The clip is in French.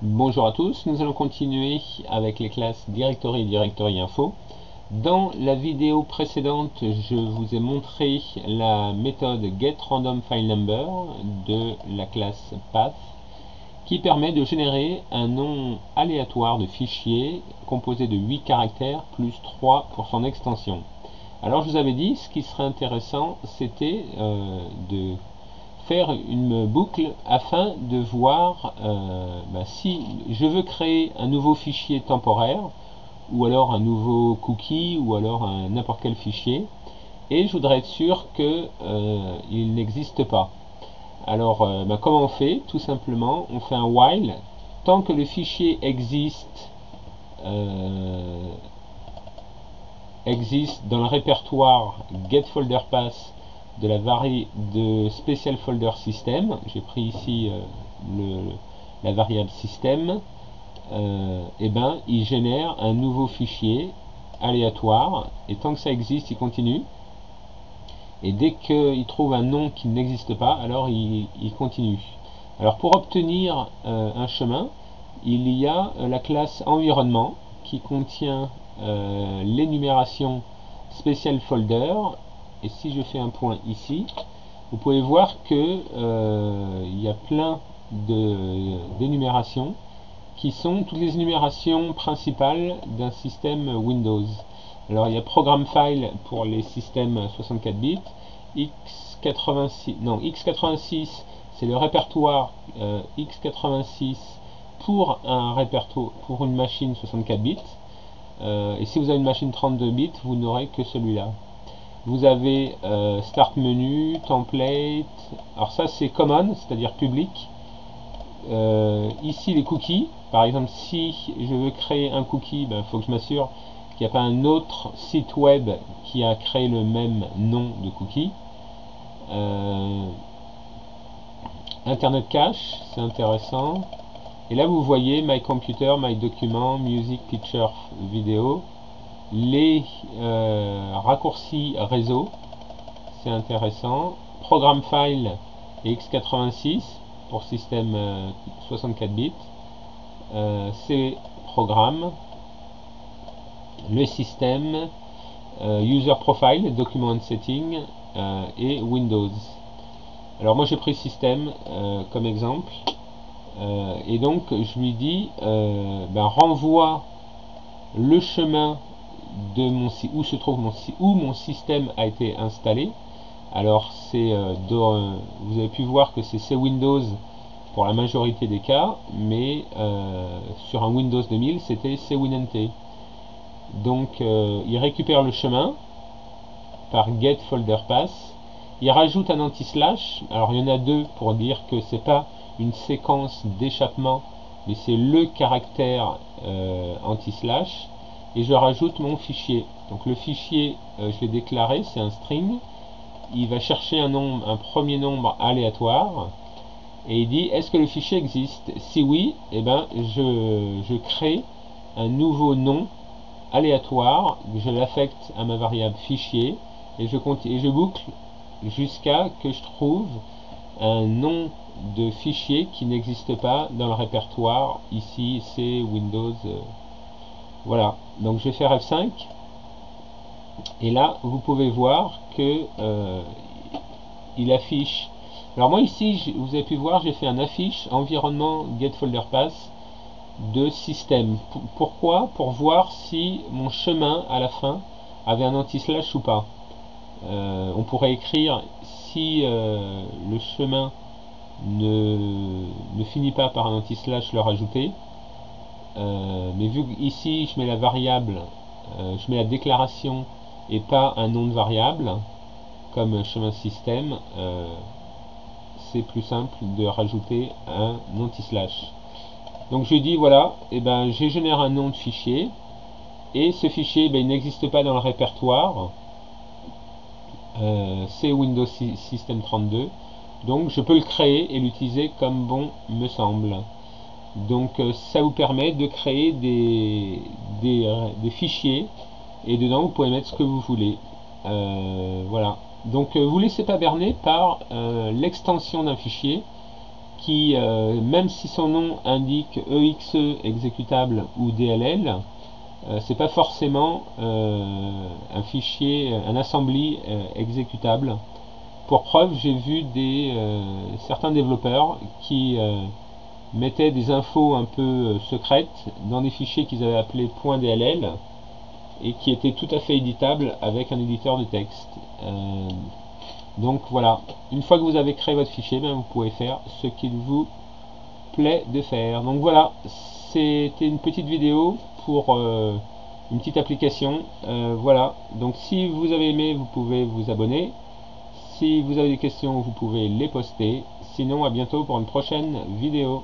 Bonjour à tous, nous allons continuer avec les classes Directory et Directory Info. Dans la vidéo précédente, je vous ai montré la méthode getRandomFileNumber de la classe Path qui permet de générer un nom aléatoire de fichier composé de 8 caractères plus 3 pour son extension. Alors je vous avais dit, ce qui serait intéressant, c'était de faire une boucle afin de voir si je veux créer un nouveau fichier temporaire ou alors un nouveau cookie ou alors n'importe quel fichier, et je voudrais être sûr que il n'existe pas. Alors comment on fait? Tout simplement on fait un while tant que le fichier existe dans le répertoire getFolderPath de la de Special Folder System. J'ai pris ici la variable système. Et ben il génère un nouveau fichier aléatoire, et tant que ça existe il continue, et dès qu'il trouve un nom qui n'existe pas, alors il continue. Alors pour obtenir un chemin, il y a la classe environnement qui contient l'énumération Special Folder, et si je fais un point ici, vous pouvez voir que il y a plein d'énumérations qui sont toutes les énumérations principales d'un système Windows. Alors il y a Program File pour les systèmes 64 bits, x86 c'est le répertoire x86 pour pour une machine 64 bits, et si vous avez une machine 32 bits, vous n'aurez que celui-là. Vous avez Start Menu, Template, alors ça c'est Common, c'est-à-dire public. Ici les cookies, par exemple si je veux créer un cookie, il faut que je m'assure qu'il n'y a pas un autre site web qui a créé le même nom de cookie. Internet Cache, c'est intéressant. Et là vous voyez My Computer, My Document, Music, Picture, Vidéo. Les raccourcis réseau, c'est intéressant. Program File et x86 pour système 64 bits. C'est programme, le système, User Profile, Document Setting et Windows. Alors moi j'ai pris système comme exemple, et donc je lui dis renvoie le chemin de où se trouve où mon système a été installé. Alors c'est vous avez pu voir que c'est Windows pour la majorité des cas, mais sur un Windows 2000 c'était CWinNT. Donc il récupère le chemin par getFolderPath, il rajoute un anti-slash. Alors il y en a deux pour dire que c'est pas une séquence d'échappement, mais c'est le caractère anti-slash, et je rajoute mon fichier. Donc le fichier, je l'ai déclaré, c'est un string. Il va chercher un premier nombre aléatoire, et il dit est-ce que le fichier existe. Si oui, je crée un nouveau nom aléatoire, je l'affecte à ma variable fichier, et je boucle jusqu'à que je trouve un nom de fichier qui n'existe pas dans le répertoire. Ici c'est Windows. Voilà, donc je vais faire F5, et là vous pouvez voir que il affiche. Alors moi ici vous avez pu voir, j'ai fait un affiche environnement getFolderPath de système. Pourquoi? Pour voir si mon chemin à la fin avait un anti-slash ou pas. On pourrait écrire si le chemin ne finit pas par un anti-slash, le rajouter. Mais vu que ici je mets la variable, je mets la déclaration et pas un nom de variable comme chemin système, c'est plus simple de rajouter un anti-slash. Donc je dis voilà, je génère un nom de fichier, et ce fichier il n'existe pas dans le répertoire, c'est Windows System 32, donc je peux le créer et l'utiliser comme bon me semble. Donc ça vous permet de créer des fichiers, et dedans vous pouvez mettre ce que vous voulez. Voilà, donc vous ne laissez pas berner par l'extension d'un fichier qui, même si son nom indique EXE exécutable ou DLL, c'est pas forcément un fichier, un assembly exécutable. Pour preuve, j'ai vu certains développeurs qui mettaient des infos un peu secrètes dans des fichiers qu'ils avaient appelés .dll et qui étaient tout à fait éditables avec un éditeur de texte. Donc voilà, une fois que vous avez créé votre fichier, vous pouvez faire ce qu'il vous plaît de faire. Donc voilà, c'était une petite vidéo pour une petite application. Voilà, donc si vous avez aimé, vous pouvez vous abonner. Si vous avez des questions, vous pouvez les poster. Sinon, à bientôt pour une prochaine vidéo.